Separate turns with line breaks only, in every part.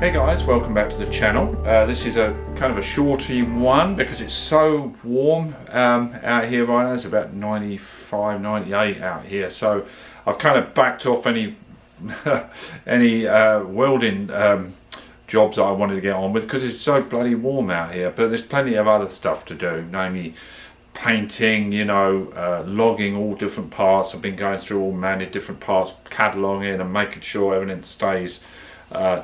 Hey guys, welcome back to the channel. This is a kind of a shorty one because it's so warm out here right now. It's about 95, 98 out here. So I've kind of backed off any welding jobs that I wanted to get on with because it's so bloody warm out here. But there's plenty of other stuff to do, namely painting, you know, logging all different parts. I've been going through all many different parts, cataloguing and making sure everything stays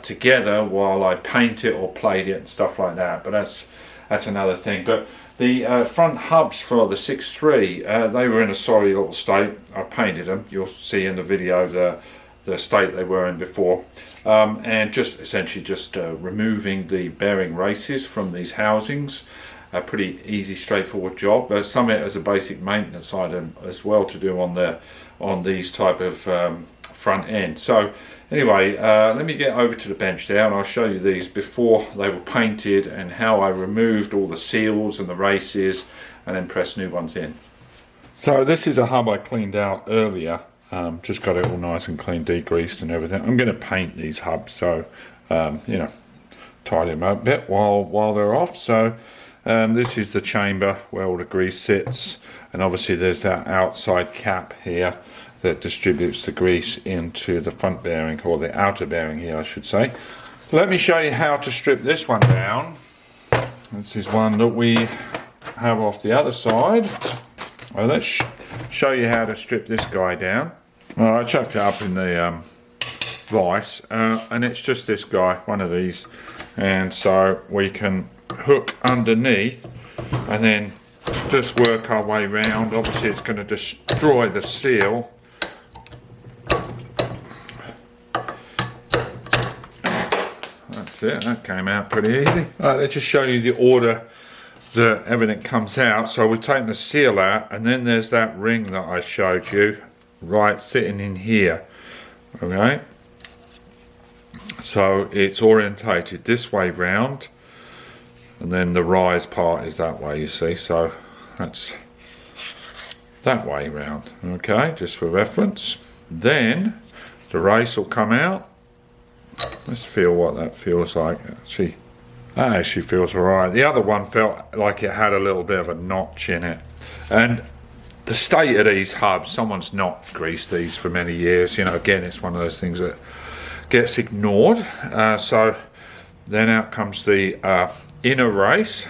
together while I paint it or plate it and stuff like that. But that's another thing. But the front hubs for the 6.3, they were in a sorry little state. I painted them. You'll see in the video the state they were in before, and just essentially just removing the bearing races from these housings. A pretty easy, straightforward job. Some of it as a basic maintenance item as well to do on these type of front end. So anyway, let me get over to the bench there and I'll show you these before they were painted and how I removed all the seals and the races and then pressed new ones in. So this is a hub I cleaned out earlier. Just got it all nice and clean, degreased and everything. I'm going to paint these hubs, so you know, tidy them up a bit while they're off. So this is the chamber where all the grease sits, and obviously there's that outside cap here that distributes the grease into the front bearing, or the outer bearing here I should say. Let me show you how to strip this one down. This is one that we have off the other side. Well, let's show you how to strip this guy down. Well, I chucked it up in the vise, and it's just this guy, one of these, and so we can hook underneath and then just work our way around. Obviously it's going to destroy the seal. That's it, that came out pretty easy. Right, let's just show you the order that everything comes out. So we've taken the seal out, and then there's that ring that I showed you right sitting in here. Okay, so it's orientated this way round, and then the rise part is that way, you see, so that's that way round. Okay, just for reference. Then the race will come out. Let's feel what that feels like. That actually feels alright. The other one felt like it had a little bit of a notch in it. And the state of these hubs, someone's not greased these for many years. You know, again, it's one of those things that gets ignored. So then out comes the inner race.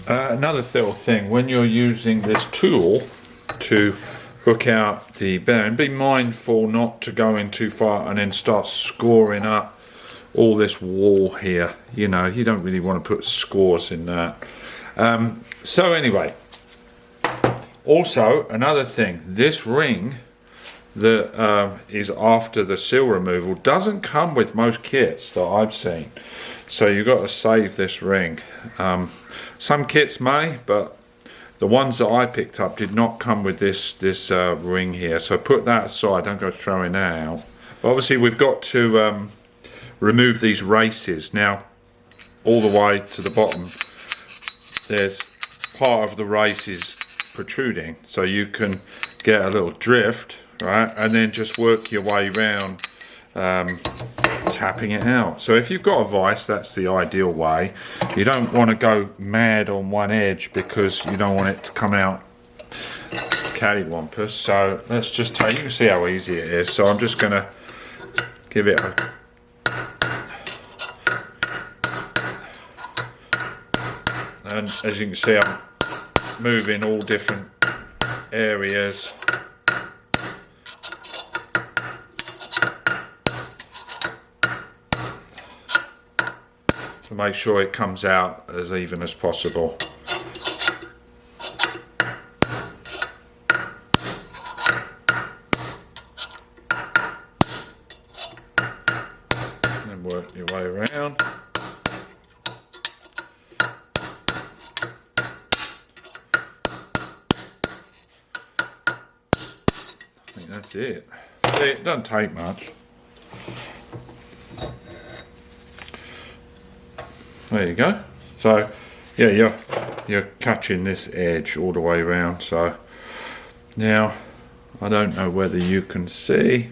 Another little thing, when you're using this tool to hook out the bearing, be mindful not to go in too far and then start scoring up all this wall here. You know, you don't really want to put scores in that. So anyway, also another thing, this ring that is after the seal removal doesn't come with most kits that I've seen, so you've got to save this ring. Some kits may, but the ones that I picked up did not come with this ring here, so put that aside, don't go throwing that out. But obviously we've got to remove these races. Now all the way to the bottom there's part of the races protruding, so you can get a little drift, right, and then just work your way around tapping it out. So if you've got a vise, that's the ideal way. You don't want to go mad on one edge because you don't want it to come out cattywampus. So let's just take, you can see how easy it is. So I'm just going to give it a and as you can see, I'm moving all different areas. To make sure it comes out as even as possible. And work your way around. I think that's it. It doesn't take much. There you go. So yeah, you're catching this edge all the way around. So now I don't know whether you can see,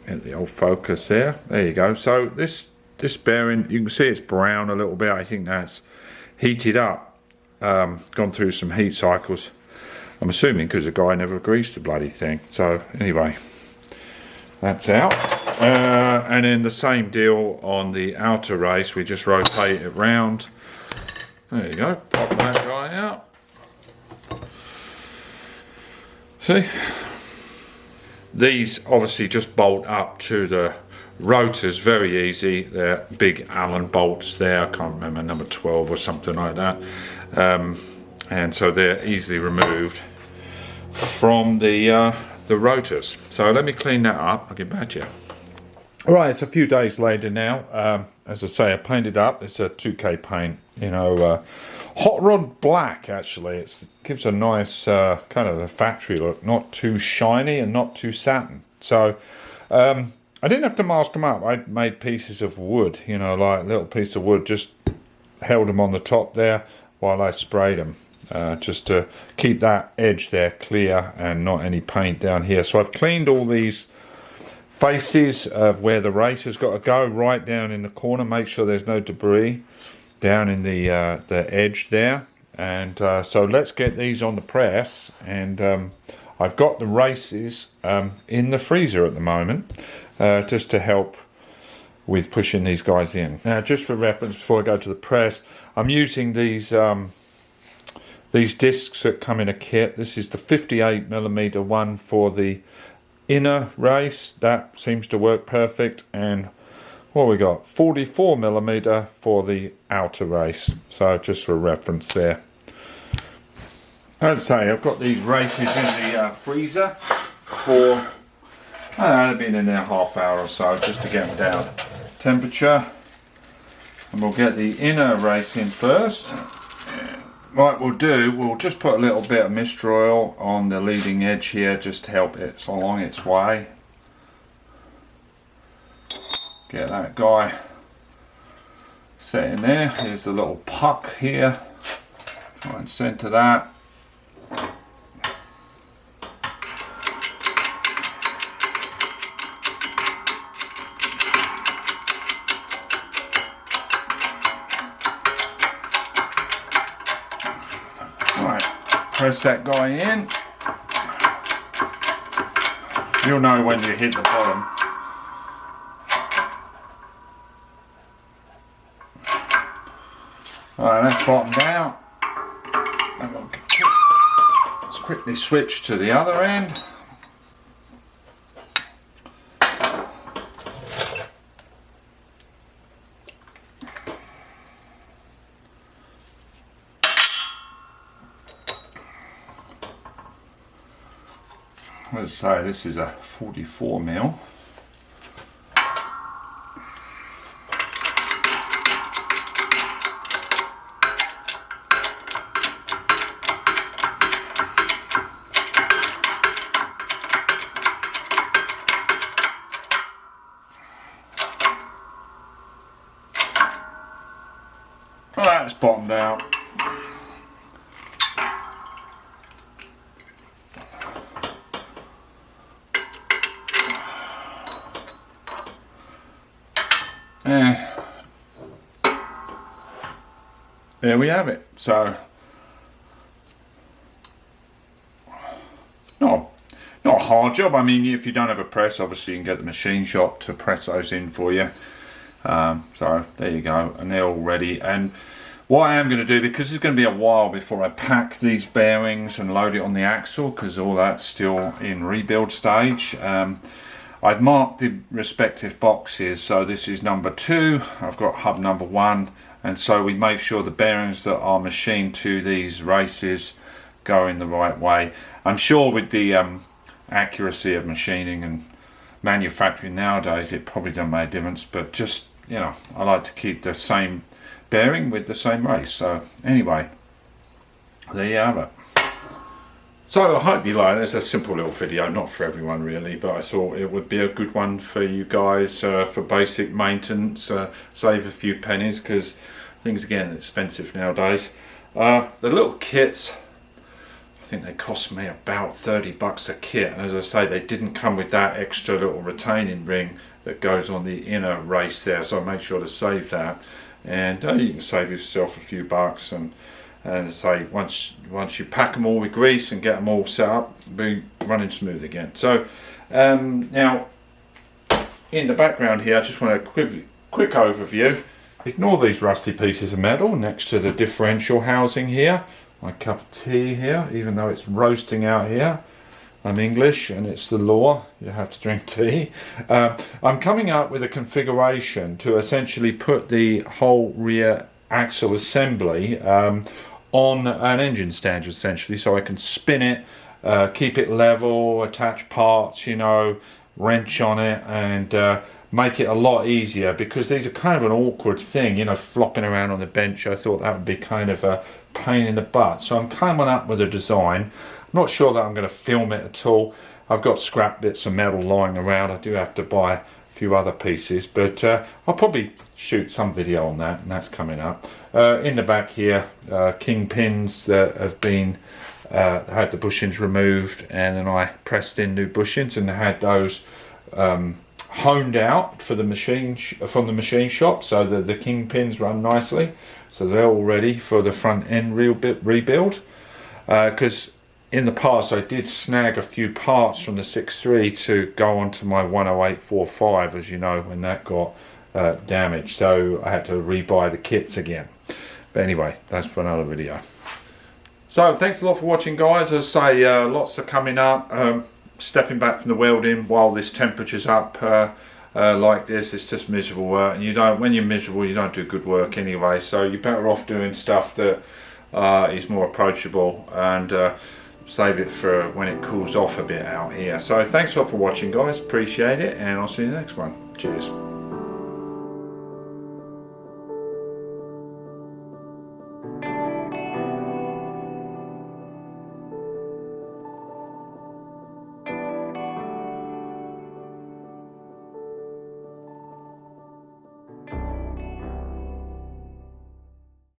Get the old focus there. There you go. So this bearing, you can see it's brown a little bit. I think that's heated up, gone through some heat cycles. I'm assuming because the guy never greased the bloody thing. So anyway, that's out. And then the same deal on the outer race. We just rotate it round. There you go. Pop that guy out. See? These obviously just bolt up to the rotors, very easy. They're big Allen bolts there. I can't remember, number 12 or something like that. And so they're easily removed from the rotors. So let me clean that up. I'll get back to you. All right, it's a few days later now. As I say, I painted up. It's a 2K paint, you know, hot rod black. Actually, it gives a nice kind of a factory look, not too shiny and not too satin. So I didn't have to mask them up. I made pieces of wood, you know, like a little piece of wood, just held them on the top there while I sprayed them, just to keep that edge there clear and not any paint down here. So I've cleaned all these faces of where the race has got to go, right down in the corner. Make sure there's no debris down in the edge there. And so let's get these on the press. And I've got the races in the freezer at the moment, just to help with pushing these guys in. Now, just for reference, before I go to the press, I'm using these discs that come in a kit. This is the 58mm one for the inner race. That seems to work perfect. And what we got, 44mm for the outer race. So just for reference there. I'd say I've got these races in the freezer for, they've been in there half hour or so, just to get them down temperature. And we'll get the inner race in first. What we'll do, we'll just put a little bit of Mist Oil on the leading edge here, just to help it along its way. Get that guy set in there. Here's the little puck here. Try and center that. Press that guy in. You'll know when you hit the bottom. Alright, that's bottomed out. And let's quickly switch to the other end. Let's say this is a 44mm. Well, that's bottomed out. There we have it. So not a hard job. I mean, if you don't have a press, obviously you can get the machine shop to press those in for you. So there you go, and they're all ready. And what I am going to do, because it's going to be a while before I pack these bearings and load it on the axle, because all that's still in rebuild stage, I've marked the respective boxes. So this is number 2, I've got hub number 1, and so we make sure the bearings that are machined to these races go in the right way. I'm sure with the accuracy of machining and manufacturing nowadays, it probably doesn't make a difference, but just, you know, I like to keep the same bearing with the same race. So anyway, there you have it. So I hope you like it. It's a simple little video, not for everyone really, but I thought it would be a good one for you guys for basic maintenance, save a few pennies, because things are getting expensive nowadays. The little kits, I think they cost me about $30 a kit, and as I say, they didn't come with that extra little retaining ring that goes on the inner race there, so I make sure to save that. And you can save yourself a few bucks, and as I say, once you pack them all with grease and get them all set up, be running smooth again. So now in the background here, I just want a quick overview. Ignore these rusty pieces of metal next to the differential housing here. My cup of tea here, even though it's roasting out here. I'm English and it's the law, you have to drink tea. I'm coming up with a configuration to essentially put the whole rear axle assembly on an engine stand, essentially, so I can spin it, keep it level, attach parts, you know, wrench on it, and make it a lot easier, because these are kind of an awkward thing, you know, flopping around on the bench. I thought that would be kind of a pain in the butt, so I'm coming up with a design. I'm not sure that I'm going to film it at all. I've got scrap bits of metal lying around. I do have to buy a few other pieces, but I'll probably shoot some video on that, and that's coming up. In the back here, king pins that have been had the bushings removed, and then I pressed in new bushings, and I had those honed out for the machine from the machine shop, so the king pins run nicely, so they're all ready for the front end rebuild. Because in the past I did snag a few parts from the 6.3 to go onto my 10845, as you know, when that got damaged, so I had to rebuy the kits again. But anyway, that's for another video. So thanks a lot for watching, guys. As I say, lots are coming up. Stepping back from the welding while this temperature's up like this, it's just miserable work, and when you're miserable, you don't do good work anyway, so you're better off doing stuff that is more approachable, and save it for when it cools off a bit out here. So thanks a lot for watching, guys, appreciate it, and I'll see you in the next one. Cheers.